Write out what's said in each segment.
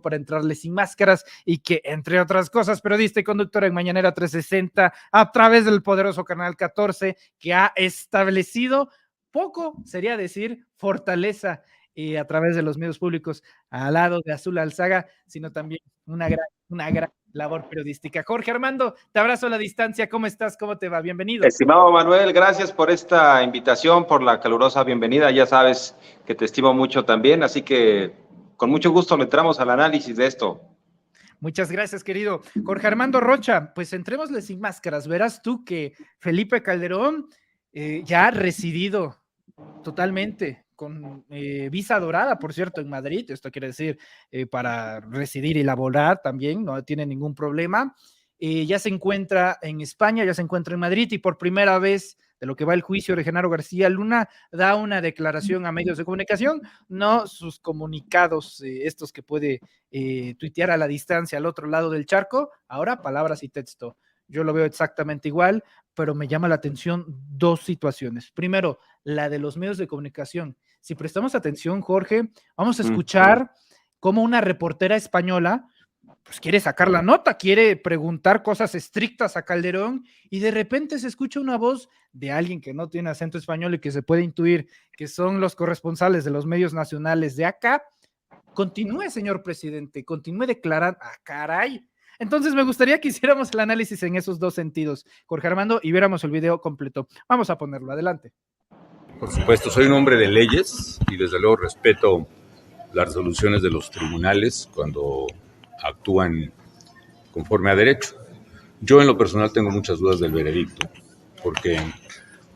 para entrarle sin máscaras y que, entre otras cosas, periodista y conductora en Mañanera 360 a través del poderoso Canal 14, que ha establecido poco, sería decir, fortaleza a través de los medios públicos al lado de Azul Alzaga, sino también una gran labor periodística. Jorge Armando, te abrazo a la distancia, ¿cómo estás? ¿Cómo te va? Bienvenido. Estimado Manuel, gracias por esta invitación, por la calurosa bienvenida, ya sabes que te estimo mucho también, así que con mucho gusto le entramos al análisis de esto. Muchas gracias, querido Jorge Armando Rocha. Pues entrémosle sin máscaras. Verás tú que Felipe Calderón ya ha residido totalmente con visa dorada, por cierto, en Madrid. Esto quiere decir para residir y laborar también, no tiene ningún problema. Ya se encuentra en España, ya se encuentra en Madrid y por primera vez de lo que va el juicio de Genaro García Luna, da una declaración a medios de comunicación, no sus comunicados, estos que puede tuitear a la distancia al otro lado del charco, ahora palabras y texto. Yo lo veo exactamente igual, pero me llama la atención dos situaciones. Primero, la de los medios de comunicación. Si prestamos atención, Jorge, vamos a escuchar cómo una reportera española pues quiere sacar la nota, quiere preguntar cosas estrictas a Calderón y de repente se escucha una voz de alguien que no tiene acento español y que se puede intuir que son los corresponsales de los medios nacionales de acá. Continúe, señor presidente, continúe declarando. ¡Ah, caray! Entonces me gustaría que hiciéramos el análisis en esos dos sentidos, Jorge Armando, y viéramos el video completo. Vamos a ponerlo, adelante. Por supuesto, soy un hombre de leyes y desde luego respeto las resoluciones de los tribunales cuando actúan conforme a derecho. Yo en lo personal tengo muchas dudas del veredicto, porque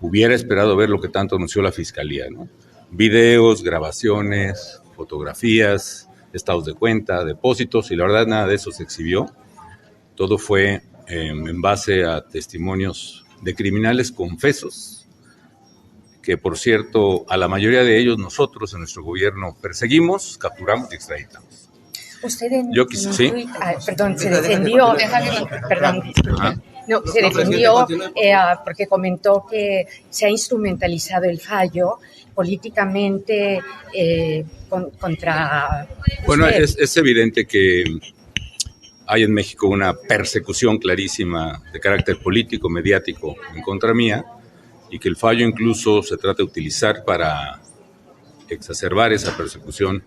hubiera esperado ver lo que tanto anunció la Fiscalía, ¿no? Videos, grabaciones, fotografías, estados de cuenta, depósitos, y la verdad nada de eso se exhibió. Todo fue en base a testimonios de criminales confesos, que por cierto, a la mayoría de ellos nosotros en nuestro gobierno perseguimos, capturamos y extraditamos. Usted en ¿sí? Se defendió, porque comentó que se ha instrumentalizado el fallo políticamente contra usted. Bueno, es evidente que hay en México una persecución clarísima de carácter político, mediático en contra mía, y que el fallo incluso se trata de utilizar para exacerbar esa persecución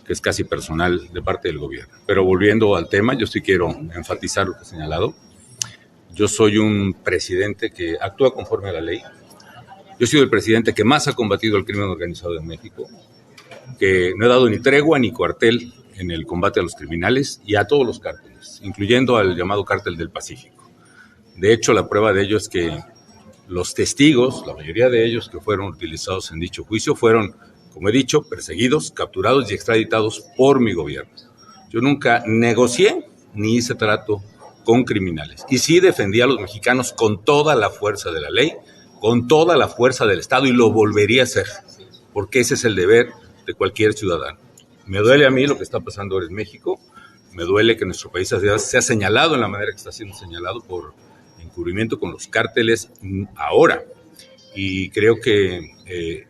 que es casi personal de parte del gobierno. Pero volviendo al tema, yo sí quiero enfatizar lo que he señalado. Yo soy un presidente que actúa conforme a la ley. Yo he sido el presidente que más ha combatido el crimen organizado en México, que no he dado ni tregua ni cuartel en el combate a los criminales y a todos los cárteles, incluyendo al llamado Cártel del Pacífico. De hecho, la prueba de ello es que los testigos, la mayoría de ellos que fueron utilizados en dicho juicio, fueron, como he dicho, perseguidos, capturados y extraditados por mi gobierno. Yo nunca negocié ni hice trato con criminales. Y sí defendí a los mexicanos con toda la fuerza de la ley, con toda la fuerza del Estado, y lo volvería a hacer, porque ese es el deber de cualquier ciudadano. Me duele a mí lo que está pasando ahora en México, me duele que nuestro país sea señalado en la manera que está siendo señalado por encubrimiento con los cárteles ahora. Y creo que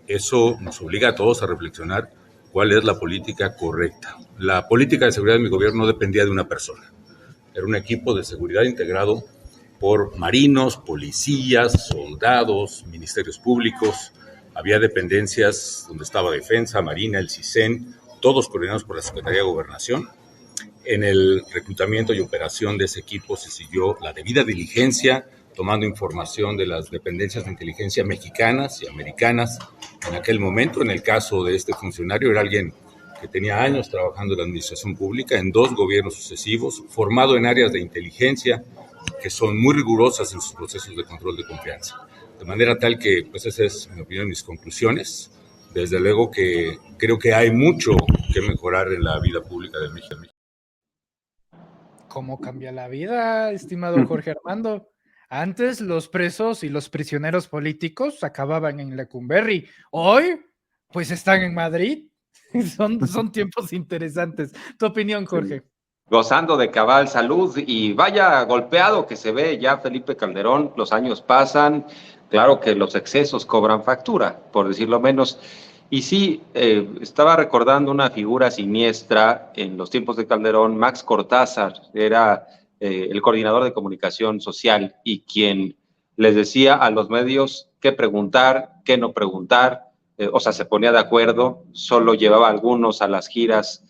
eso nos obliga a todos a reflexionar cuál es la política correcta. La política de seguridad de mi gobierno no dependía de una persona. Era un equipo de seguridad integrado por marinos, policías, soldados, ministerios públicos. Había dependencias donde estaba Defensa, Marina, el CISEN, todos coordinados por la Secretaría de Gobernación. En el reclutamiento y operación de ese equipo se siguió la debida diligencia, tomando información de las dependencias de inteligencia mexicanas y americanas. En aquel momento, en el caso de este funcionario, era alguien que tenía años trabajando en la administración pública, en 2 gobiernos sucesivos, formado en áreas de inteligencia que son muy rigurosas en sus procesos de control de confianza. De manera tal que, pues esa es, en mi opinión, mis conclusiones. Desde luego que creo que hay mucho que mejorar en la vida pública de México. ¿Cómo cambia la vida, estimado Jorge Armando? Antes los presos y los prisioneros políticos acababan en Lecumberri. Hoy, pues están en Madrid. Son tiempos interesantes. ¿Tu opinión, Jorge? Gozando de cabal salud y vaya golpeado que se ve ya Felipe Calderón, los años pasan, claro que los excesos cobran factura, por decirlo menos. Y sí, estaba recordando una figura siniestra en los tiempos de Calderón. Max Cortázar era el coordinador de comunicación social y quien les decía a los medios qué preguntar, qué no preguntar, o sea, se ponía de acuerdo, solo llevaba a algunos a las giras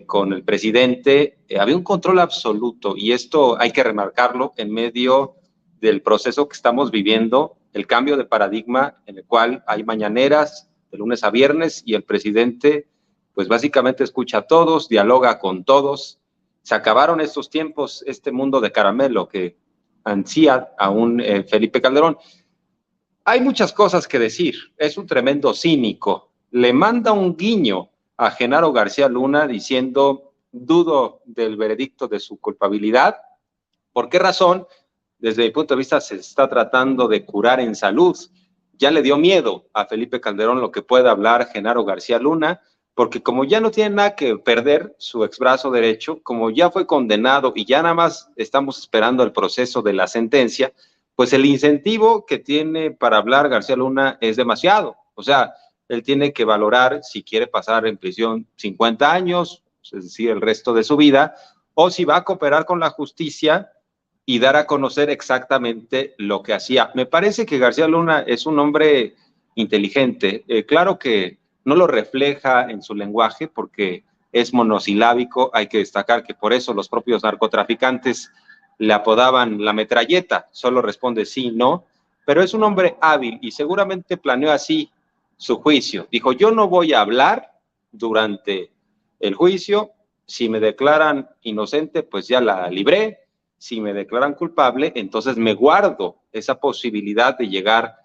con el presidente. Había un control absoluto, y esto hay que remarcarlo en medio del proceso que estamos viviendo, el cambio de paradigma en el cual hay mañaneras de lunes a viernes y el presidente pues básicamente escucha a todos, dialoga con todos. Se acabaron estos tiempos, este mundo de caramelo que ansía aún Felipe Calderón. Hay muchas cosas que decir, es un tremendo cínico. Le manda un guiño a Genaro García Luna diciendo: dudo del veredicto de su culpabilidad. ¿Por qué razón? Desde mi punto de vista se está tratando de curar en salud. Ya le dio miedo a Felipe Calderón lo que pueda hablar Genaro García Luna, porque como ya no tiene nada que perder su exbrazo derecho, como ya fue condenado y ya nada más estamos esperando el proceso de la sentencia, pues el incentivo que tiene para hablar García Luna es demasiado. O sea, él tiene que valorar si quiere pasar en prisión 50 años, es decir, el resto de su vida, o si va a cooperar con la justicia y dar a conocer exactamente lo que hacía. Me parece que García Luna es un hombre inteligente. Claro que no lo refleja en su lenguaje porque es monosilábico. Hay que destacar que por eso los propios narcotraficantes le apodaban la metralleta. Solo responde sí, no. Pero es un hombre hábil y seguramente planeó así su juicio. Dijo: yo no voy a hablar durante el juicio. Si me declaran inocente, pues ya la libré. Si me declaran culpable, entonces me guardo esa posibilidad de llegar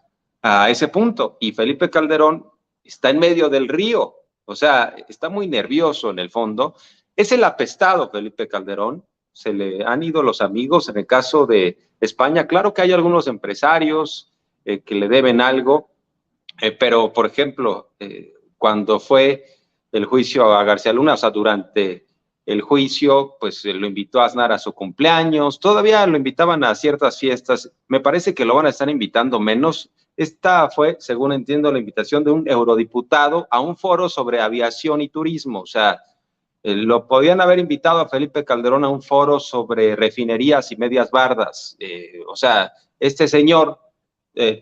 a ese punto. Y Felipe Calderón está en medio del río, o sea, está muy nervioso en el fondo. Es el apestado Felipe Calderón, se le han ido los amigos. En el caso de España, claro que hay algunos empresarios que le deben algo, pero por ejemplo, cuando fue el juicio a García Luna, o sea, durante el juicio, pues lo invitó a Aznar a su cumpleaños, todavía lo invitaban a ciertas fiestas. Me parece que lo van a estar invitando menos. Esta fue, según entiendo, la invitación de un eurodiputado a un foro sobre aviación y turismo. O sea, lo podían haber invitado a Felipe Calderón a un foro sobre refinerías y medias bardas. O sea, este señor,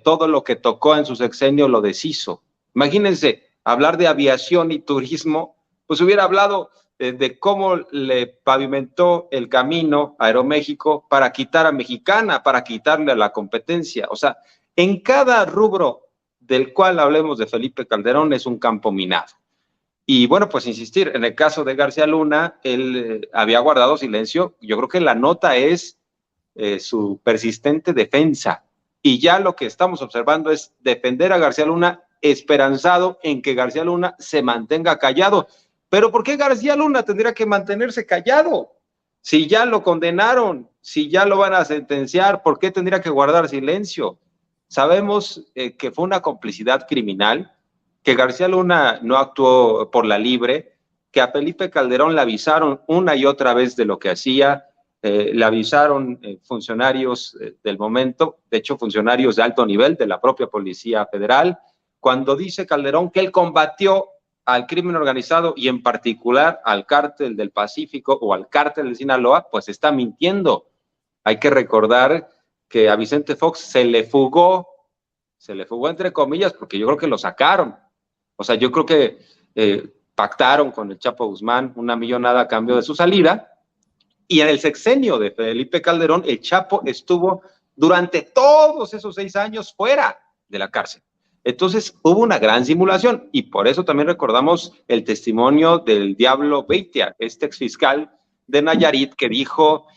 todo lo que tocó en su sexenio lo deshizo. Imagínense, hablar de aviación y turismo, pues hubiera hablado de cómo le pavimentó el camino a Aeroméxico para quitar a Mexicana, para quitarle a la competencia. O sea, en cada rubro del cual hablemos de Felipe Calderón es un campo minado. Y bueno, pues insistir, en el caso de García Luna, él había guardado silencio. Yo creo que la nota es su persistente defensa. Y ya lo que estamos observando es defender a García Luna esperanzado en que García Luna se mantenga callado. Pero ¿por qué García Luna tendría que mantenerse callado? Si ya lo condenaron, si ya lo van a sentenciar, ¿por qué tendría que guardar silencio? Sabemos que fue una complicidad criminal, que García Luna no actuó por la libre, que a Felipe Calderón le avisaron una y otra vez de lo que hacía, le avisaron funcionarios del momento, de hecho funcionarios de alto nivel de la propia Policía Federal. Cuando dice Calderón que él combatió al crimen organizado y en particular al cártel del Pacífico o al cártel de Sinaloa, pues está mintiendo. Hay que recordar que a Vicente Fox se le fugó entre comillas, porque yo creo que lo sacaron. O sea, yo creo que pactaron con el Chapo Guzmán una millonada a cambio de su salida, y en el sexenio de Felipe Calderón, el Chapo estuvo durante todos esos 6 años fuera de la cárcel. Entonces hubo una gran simulación y por eso también recordamos el testimonio del Diablo Beitia, este exfiscal de Nayarit que dijo,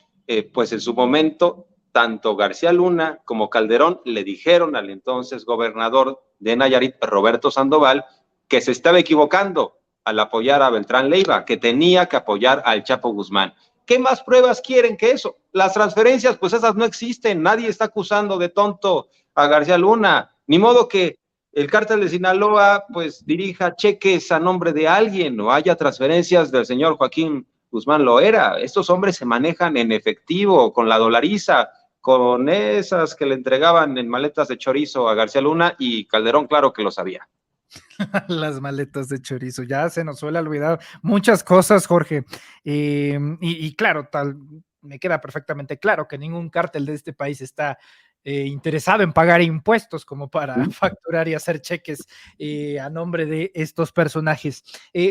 pues en su momento, tanto García Luna como Calderón le dijeron al entonces gobernador de Nayarit, Roberto Sandoval, que se estaba equivocando al apoyar a Beltrán Leiva, que tenía que apoyar al Chapo Guzmán. ¿Qué más pruebas quieren que eso? Las transferencias, pues esas no existen, nadie está acusando de tonto a García Luna, ni modo que el cártel de Sinaloa pues dirija cheques a nombre de alguien o haya transferencias del señor Joaquín Guzmán Loera. Estos hombres se manejan en efectivo, con la dolariza, con esas que le entregaban en maletas de chorizo a García Luna, y Calderón claro que lo sabía. Las maletas de chorizo, ya se nos suele olvidar muchas cosas, Jorge. Y claro, me queda perfectamente claro que ningún cártel de este país está interesado en pagar impuestos como para facturar y hacer cheques a nombre de estos personajes.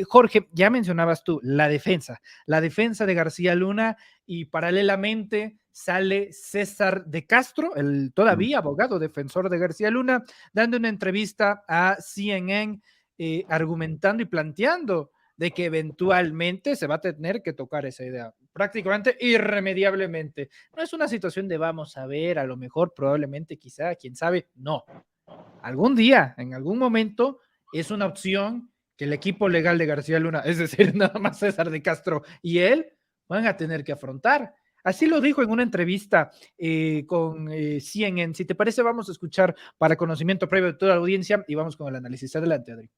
Jorge, ya mencionabas tú la defensa de García Luna, y paralelamente sale César de Castro, el todavía abogado defensor de García Luna, dando una entrevista a CNN, argumentando y planteando de que eventualmente se va a tener que tocar esa idea, prácticamente irremediablemente. No es una situación de vamos a ver, a lo mejor, probablemente, quizá, quién sabe, no. Algún día, en algún momento, es una opción que el equipo legal de García Luna, es decir, nada más César de Castro y él, van a tener que afrontar. Así lo dijo en una entrevista con CNN. Si te parece, vamos a escuchar para conocimiento previo de toda la audiencia y vamos con el análisis. Adelante, Adri.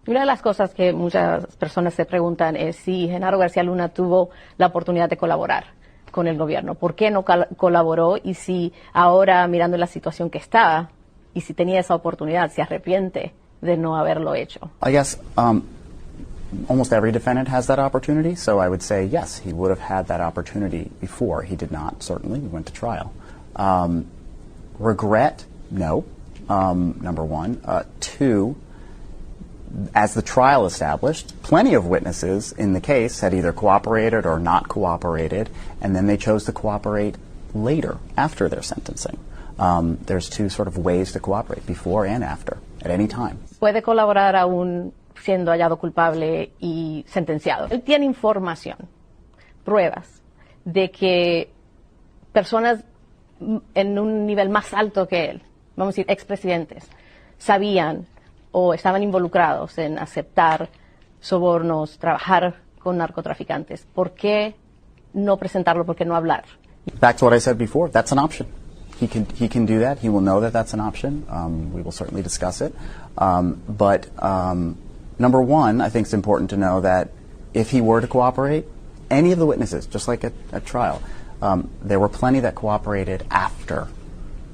Una de las cosas que muchas personas se preguntan es si Genaro García Luna tuvo la oportunidad de colaborar con el gobierno. ¿Por qué no colaboró? Y si ahora, mirando la situación que está, y si tenía esa oportunidad, se arrepiente de no haberlo hecho. I guess almost every defendant has that opportunity, so I would say yes, he would have had that opportunity before. He did not, certainly. He went to trial. Regret? No, number one. Two, as the trial established, plenty of witnesses in the case had either cooperated or not cooperated, and then they chose to cooperate later, after their sentencing. There's two sort of ways to cooperate, before and after, at any time. Puede colaborar aún siendo hallado culpable y sentenciado. Él tiene información, pruebas, de que personas en un nivel más alto que él, vamos a decir expresidentes, sabían o estaban involucrados en aceptar sobornos, trabajar con narcotraficantes. ¿Por qué no presentarlo? ¿Por qué no hablar? Back to what I said before, that's an option. He can do that. He will know that that's an option. We will certainly discuss it. But number one, I think it's important to know that if he were to cooperate, any of the witnesses, just like at trial, there were plenty that cooperated after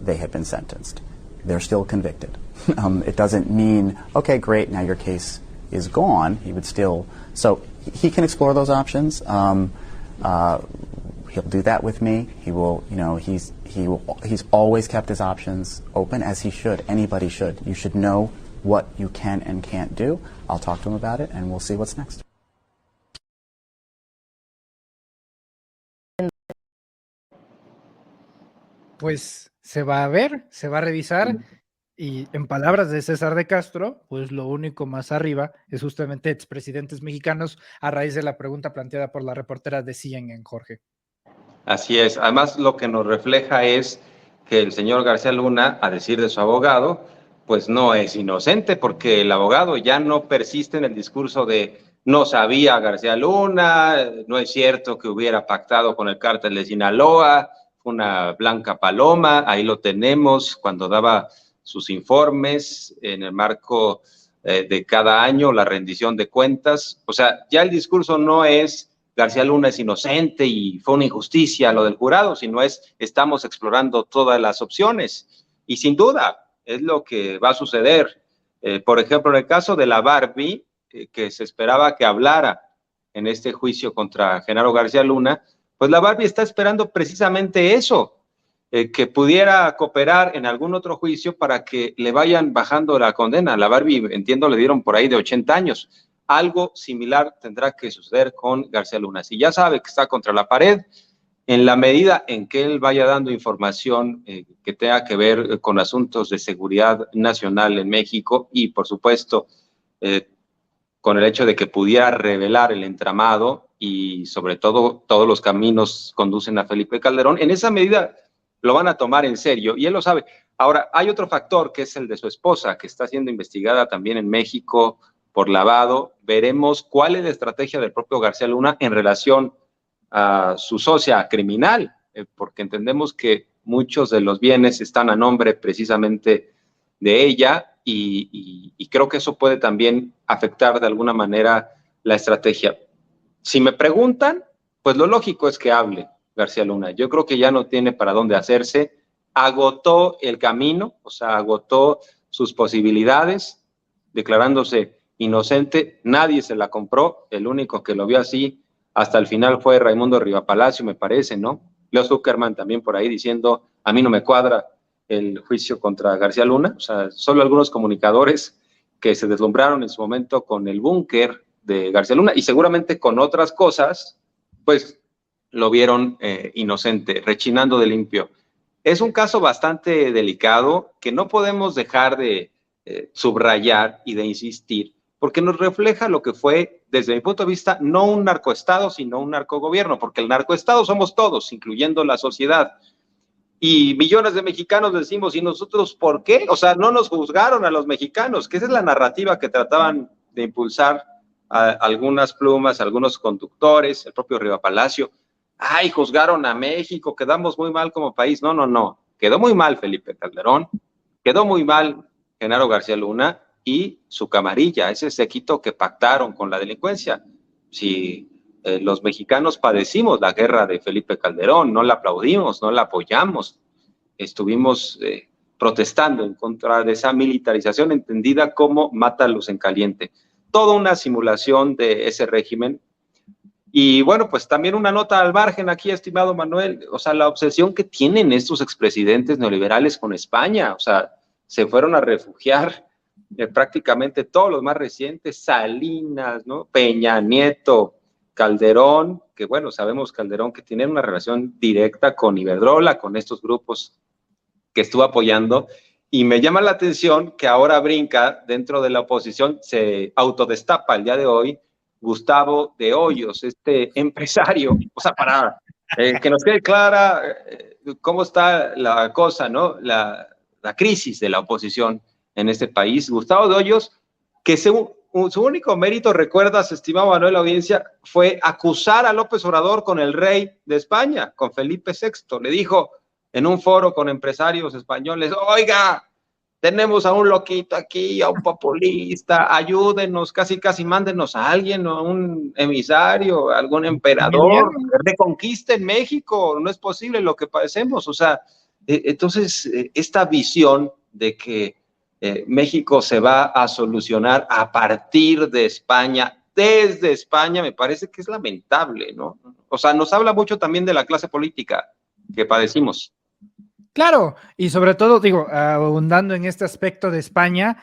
they had been sentenced. They're still convicted. It doesn't mean, okay, great, now your case is gone. He would still, so he can explore those options. He'll do that with me. He will, he's always kept his options open, as he should. Anybody should. You should know what you can and can't do. I'll talk to him about it, and we'll see what's next. Pues se va a ver, se va a revisar, y en palabras de César de Castro, pues lo único más arriba es justamente expresidentes mexicanos, a raíz de la pregunta planteada por la reportera de CNN, Jorge. Así es. Además, lo que nos refleja es que el señor García Luna, a decir de su abogado, pues no es inocente, porque el abogado ya no persiste en el discurso de no sabía García Luna, no es cierto que hubiera pactado con el cártel de Sinaloa, fue una blanca paloma. Ahí lo tenemos cuando daba sus informes en el marco de cada año, la rendición de cuentas. O sea, ya el discurso no es García Luna es inocente y fue una injusticia lo del jurado, sino estamos explorando todas las opciones. Y sin duda es lo que va a suceder. Por ejemplo, en el caso de la Barbie, que se esperaba que hablara en este juicio contra Genaro García Luna, pues la Barbie está esperando precisamente eso, que pudiera cooperar en algún otro juicio para que le vayan bajando la condena. La Barbie, entiendo, le dieron por ahí de 80 años. Algo similar tendrá que suceder con García Luna. Si ya sabe que está contra la pared, en la medida en que él vaya dando información que tenga que ver con asuntos de seguridad nacional en México y, por supuesto, con el hecho de que pudiera revelar el entramado y, sobre todo, todos los caminos conducen a Felipe Calderón, en esa medida lo van a tomar en serio y él lo sabe. Ahora, hay otro factor que es el de su esposa, que está siendo investigada también en México por lavado. Veremos cuál es la estrategia del propio García Luna en relación a su socia criminal, porque entendemos que muchos de los bienes están a nombre precisamente de ella y creo que eso puede también afectar de alguna manera la estrategia. Si me preguntan, pues lo lógico es que hable García Luna. Yo creo que ya no tiene para dónde hacerse. agotó el camino, o sea, agotó sus posibilidades, declarándose inocente. Nadie se la compró, el único que lo vio así hasta el final fue Raimundo Rivapalacio, me parece, ¿no? Leo Zuckerman también por ahí diciendo, a mí no me cuadra el juicio contra García Luna. O sea, solo algunos comunicadores que se deslumbraron en su momento con el búnker de García Luna y seguramente con otras cosas, pues lo vieron inocente, rechinando de limpio. Es un caso bastante delicado que no podemos dejar de subrayar y de insistir, porque nos refleja lo que fue, desde mi punto de vista, no un narcoestado, sino un narcogobierno, porque el narcoestado somos todos, incluyendo la sociedad. Y millones de mexicanos decimos, ¿y nosotros por qué? O sea, no nos juzgaron a los mexicanos, que esa es la narrativa que trataban de impulsar a algunas plumas, a algunos conductores, el propio Rivapalacio. Ay, juzgaron a México, quedamos muy mal como país. No, no, no. Quedó muy mal Felipe Calderón, quedó muy mal Genaro García Luna y su camarilla, ese séquito que pactaron con la delincuencia. Si los mexicanos padecimos la guerra de Felipe Calderón, no la aplaudimos, no la apoyamos, estuvimos protestando en contra de esa militarización entendida como mátalos en caliente. Toda una simulación de ese régimen. Y bueno, pues también una nota al margen aquí, estimado Manuel, o sea, la obsesión que tienen estos expresidentes neoliberales con España, o sea, se fueron a refugiar prácticamente todos los más recientes, Salinas, ¿no? Peña Nieto, Calderón, que bueno, sabemos Calderón que tiene una relación directa con Iberdrola, con estos grupos que estuvo apoyando, y me llama la atención que ahora brinca dentro de la oposición, se autodestapa el día de hoy Gustavo de Hoyos, este empresario, o sea, para que nos quede clara cómo está la cosa, ¿no? La crisis de la oposición en este país. Gustavo de Hoyos, que su único mérito, recuerdas, estimado Manuel, la audiencia, fue acusar a López Obrador con el rey de España, con Felipe VI. Le dijo en un foro con empresarios españoles, oiga, tenemos a un loquito aquí, a un populista, ayúdenos, casi mándenos a alguien, a un emisario, a algún emperador, reconquisten México, no es posible lo que padecemos. O sea, entonces, esta visión de que México se va a solucionar a partir de España, desde España, me parece que es lamentable, ¿no? O sea, nos habla mucho también de la clase política que padecimos. Claro, y sobre todo, digo, abundando en este aspecto de España,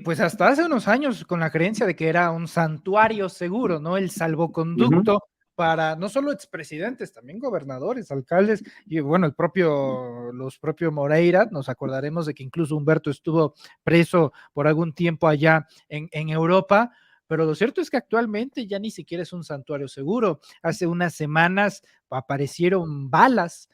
pues hasta hace unos años con la creencia de que era un santuario seguro, ¿no? El salvoconducto para no solo expresidentes, también gobernadores, alcaldes, y bueno, los propios Moreira, nos acordaremos de que incluso Humberto estuvo preso por algún tiempo allá en Europa. Pero lo cierto es que actualmente ya ni siquiera es un santuario seguro. Hace unas semanas aparecieron balas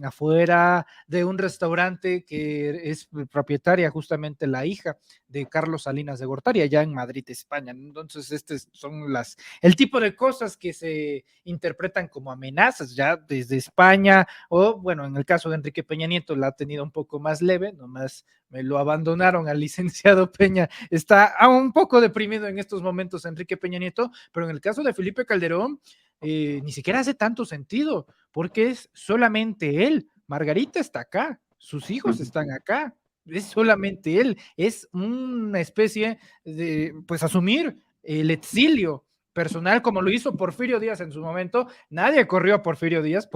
afuera de un restaurante que es propietaria justamente la hija de Carlos Salinas de Gortari, allá en Madrid, España. Entonces, estos son el tipo de cosas que se interpretan como amenazas ya desde España, o bueno, en el caso de Enrique Peña Nieto la ha tenido un poco más leve, nomás me lo abandonaron al licenciado Peña, está un poco deprimido en estos momentos Enrique Peña Nieto, pero en el caso de Felipe Calderón, ni siquiera hace tanto sentido, porque es solamente él. Margarita está acá, sus hijos están acá, es solamente él, es una especie de, pues, asumir el exilio personal como lo hizo Porfirio Díaz en su momento. Nadie corrió a Porfirio Díaz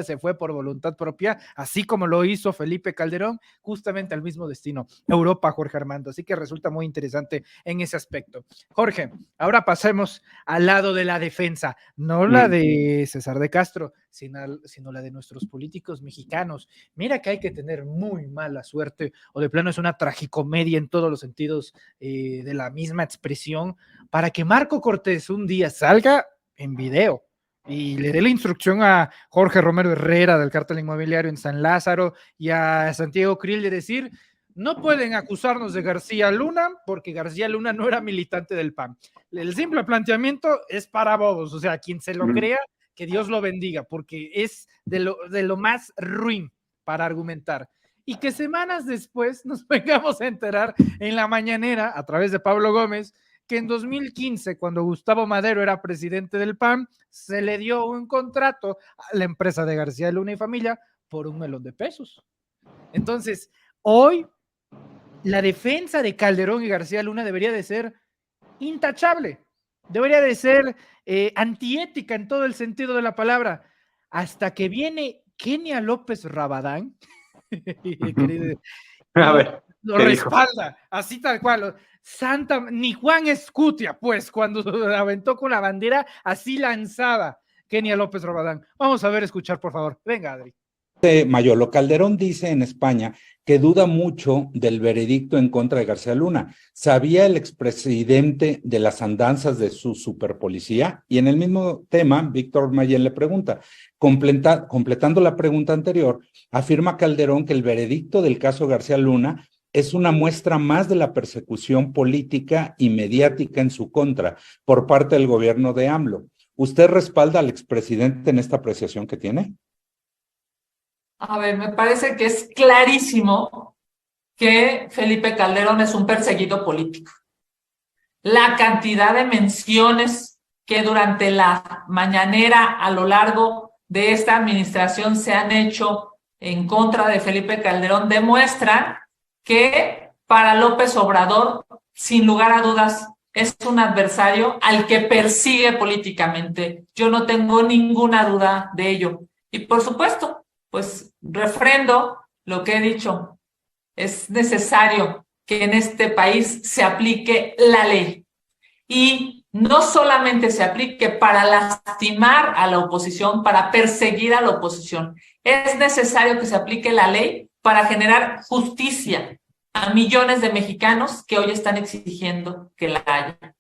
se fue por voluntad propia, así como lo hizo Felipe Calderón, justamente al mismo destino, Europa, Jorge Armando, así que resulta muy interesante en ese aspecto. Jorge, ahora pasemos al lado de la defensa, no la de César de Castro, sino la de nuestros políticos mexicanos. Mira que hay que tener muy mala suerte, o de plano es una tragicomedia en todos los sentidos de la misma expresión, para que Marco Cortés un día salga en video y le dé la instrucción a Jorge Romero Herrera del Cártel Inmobiliario en San Lázaro y a Santiago Krill de decir, no pueden acusarnos de García Luna porque García Luna no era militante del PAN. El simple planteamiento es para bobos, o sea, quien se lo crea, que Dios lo bendiga, porque es de lo más ruin para argumentar. Y que semanas después nos vengamos a enterar en la mañanera, a través de Pablo Gómez, que en 2015, cuando Gustavo Madero era presidente del PAN, se le dio un contrato a la empresa de García Luna y familia por un melón de pesos. Entonces, hoy la defensa de Calderón y García Luna debería de ser intachable, debería de ser antiética en todo el sentido de la palabra, hasta que viene Kenia López Rabadán, A ver, lo ¿qué dijo? respalda, así tal cual, Santa, ni Juan Escutia, pues, cuando aventó con la bandera así lanzada, Kenia López Rabadán. Vamos a ver, escuchar, por favor. Venga, Adri. Mayolo, Calderón dice en España que duda mucho del veredicto en contra de García Luna. ¿Sabía el expresidente de las andanzas de su superpolicía? Y en el mismo tema, Víctor Mayen le pregunta, completando la pregunta anterior, afirma Calderón que el veredicto del caso García Luna es una muestra más de la persecución política y mediática en su contra por parte del gobierno de AMLO. ¿Usted respalda al expresidente en esta apreciación que tiene? A ver, me parece que es clarísimo que Felipe Calderón es un perseguido político. La cantidad de menciones que durante la mañanera a lo largo de esta administración se han hecho en contra de Felipe Calderón demuestran que para López Obrador, sin lugar a dudas, es un adversario al que persigue políticamente. Yo no tengo ninguna duda de ello. Y por supuesto, pues refrendo lo que he dicho. Es necesario que en este país se aplique la ley. Y no solamente se aplique para lastimar a la oposición, para perseguir a la oposición. Es necesario que se aplique la ley para generar justicia a millones de mexicanos que hoy están exigiendo que la haya.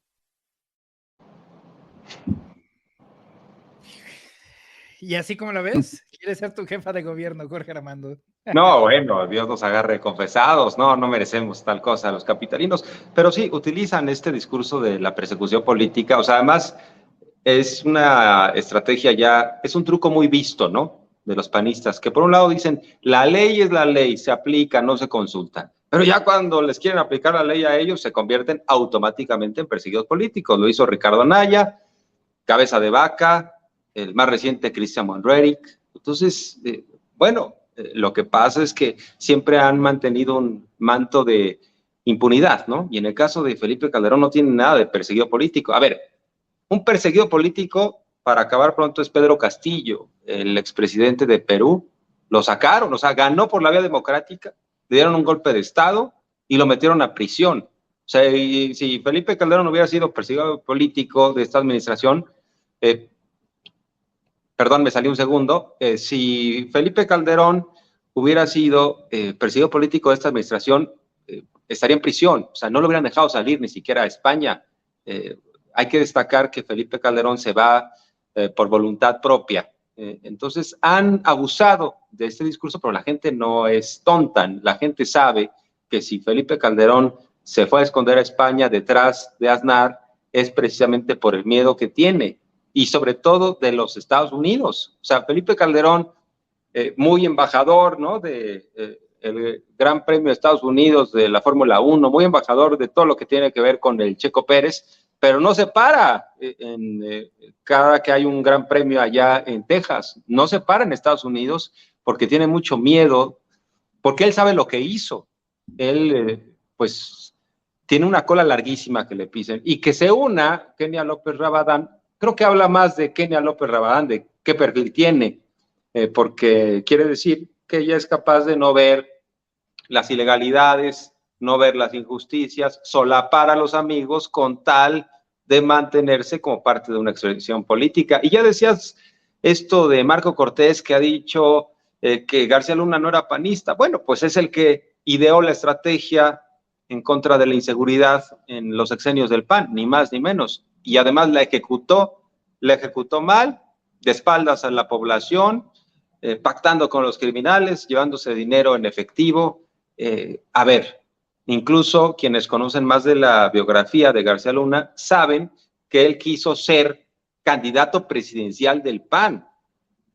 Y así como la ves, quieres ser tu jefa de gobierno, Jorge Armando. No, bueno, Dios nos agarre confesados, no merecemos tal cosa los capitalinos, pero sí, utilizan este discurso de la persecución política, o sea, además es una estrategia ya, es un truco muy visto, ¿no?, de los panistas, que por un lado dicen, la ley es la ley, se aplica, no se consulta, pero ya cuando les quieren aplicar la ley a ellos, se convierten automáticamente en perseguidos políticos. Lo hizo Ricardo Anaya, Cabeza de Vaca, el más reciente, Christian Monreich. Entonces, bueno, lo que pasa es que siempre han mantenido un manto de impunidad, ¿no? Y en el caso de Felipe Calderón no tiene nada de perseguido político. A ver, un perseguido político, para acabar pronto, es Pedro Castillo, el expresidente de Perú. Lo sacaron, o sea, ganó por la vía democrática, le dieron un golpe de Estado y lo metieron a prisión. O sea, y si Felipe Calderón hubiera sido perseguido político de esta administración, perdón, me salió un segundo, si Felipe Calderón hubiera sido perseguido político de esta administración, estaría en prisión, o sea, no lo hubieran dejado salir ni siquiera a España. Hay que destacar que Felipe Calderón se va por voluntad propia. Entonces, han abusado de este discurso, pero la gente no es tonta. La gente sabe que si Felipe Calderón se fue a esconder a España detrás de Aznar, es precisamente por el miedo que tiene, y sobre todo de los Estados Unidos. O sea, Felipe Calderón, muy embajador, ¿no?, el Gran Premio de Estados Unidos de la Fórmula 1, muy embajador de todo lo que tiene que ver con el Checo Pérez, pero no se para cada que hay un gran premio allá en Texas, no se para en Estados Unidos porque tiene mucho miedo, porque él sabe lo que hizo. Él, pues, tiene una cola larguísima que le pisen, y que se una Kenia López Rabadán, creo que habla más de Kenia López Rabadán, de qué perfil tiene, porque quiere decir que ella es capaz de no ver las ilegalidades, no ver las injusticias, solapar a los amigos con tal de mantenerse como parte de una extracción política. Y ya decías esto de Marco Cortés, que ha dicho que García Luna no era panista. Bueno, pues es el que ideó la estrategia en contra de la inseguridad en los sexenios del PAN, ni más ni menos. Y además la ejecutó mal, de espaldas a la población, pactando con los criminales, llevándose dinero en efectivo. A ver, incluso quienes conocen más de la biografía de García Luna saben que él quiso ser candidato presidencial del PAN.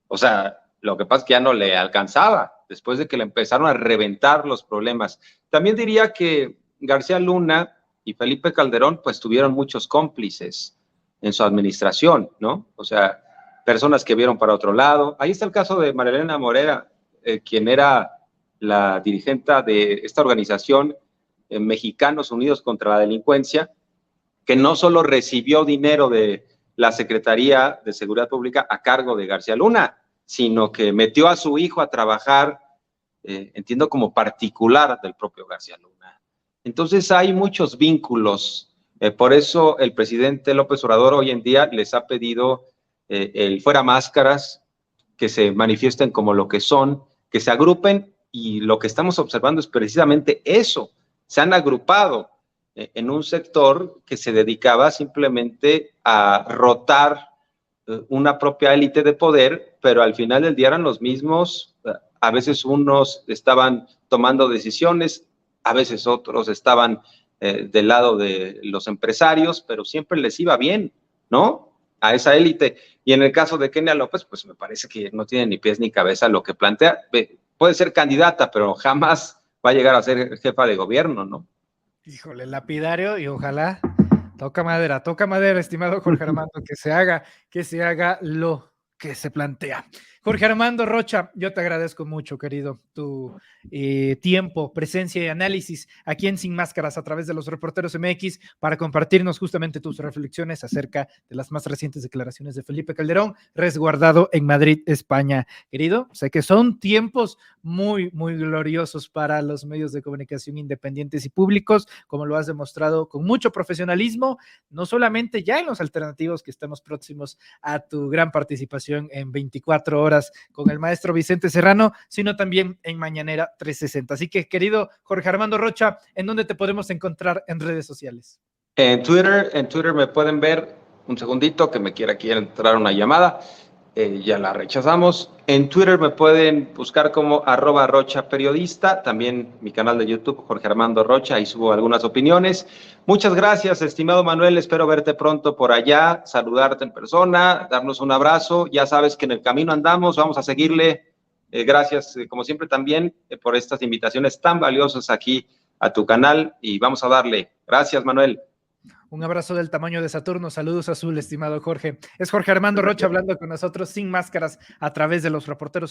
O sea, lo que pasa es que ya no le alcanzaba, después de que le empezaron a reventar los problemas. También diría que García Luna y Felipe Calderón, pues, tuvieron muchos cómplices en su administración, ¿no? O sea, personas que vieron para otro lado. Ahí está el caso de María Elena Morera, quien era la dirigente de esta organización, Mexicanos Unidos contra la Delincuencia, que no solo recibió dinero de la Secretaría de Seguridad Pública a cargo de García Luna, sino que metió a su hijo a trabajar, entiendo, como particular del propio García Luna. Entonces hay muchos vínculos. Por eso el presidente López Obrador hoy en día les ha pedido el fuera máscaras, que se manifiesten como lo que son, que se agrupen, y lo que estamos observando es precisamente eso. Se han agrupado en un sector que se dedicaba simplemente a rotar una propia élite de poder, pero al final del día eran los mismos. A veces unos estaban tomando decisiones, a veces otros estaban del lado de los empresarios, pero siempre les iba bien, ¿no? A esa élite. Y en el caso de Kenia López, pues me parece que no tiene ni pies ni cabeza lo que plantea. Puede ser candidata, pero jamás va a llegar a ser jefa de gobierno, ¿no? Híjole, lapidario, y ojalá, toca madera, estimado Jorge Armando, que se haga lo que se plantea. Jorge Armando Rocha, yo te agradezco mucho, querido, tu tiempo, presencia y análisis aquí en Sin Máscaras a través de los Reporteros MX para compartirnos justamente tus reflexiones acerca de las más recientes declaraciones de Felipe Calderón, resguardado en Madrid, España. Querido, sé que son tiempos muy, muy gloriosos para los medios de comunicación independientes y públicos, como lo has demostrado con mucho profesionalismo, no solamente ya en los alternativos, que estamos próximos a tu gran participación en 24 horas con el maestro Vicente Serrano, sino también en Mañanera 360. Así que, querido Jorge Armando Rocha, ¿en dónde te podemos encontrar en redes sociales? En Twitter me pueden ver, un segundito, que me quiere entrar una llamada, ya la rechazamos. En Twitter me pueden buscar como @RochaPeriodista, también mi canal de YouTube, Jorge Armando Rocha, ahí subo algunas opiniones. Muchas gracias, estimado Manuel, espero verte pronto por allá, saludarte en persona, darnos un abrazo, ya sabes que en el camino andamos, vamos a seguirle. Gracias, como siempre, también por estas invitaciones tan valiosas aquí a tu canal, y vamos a darle. Gracias, Manuel. Un abrazo del tamaño de Saturno, saludos azul, estimado Jorge. Es Jorge Armando Rocha hablando con nosotros sin máscaras a través de los Reporteros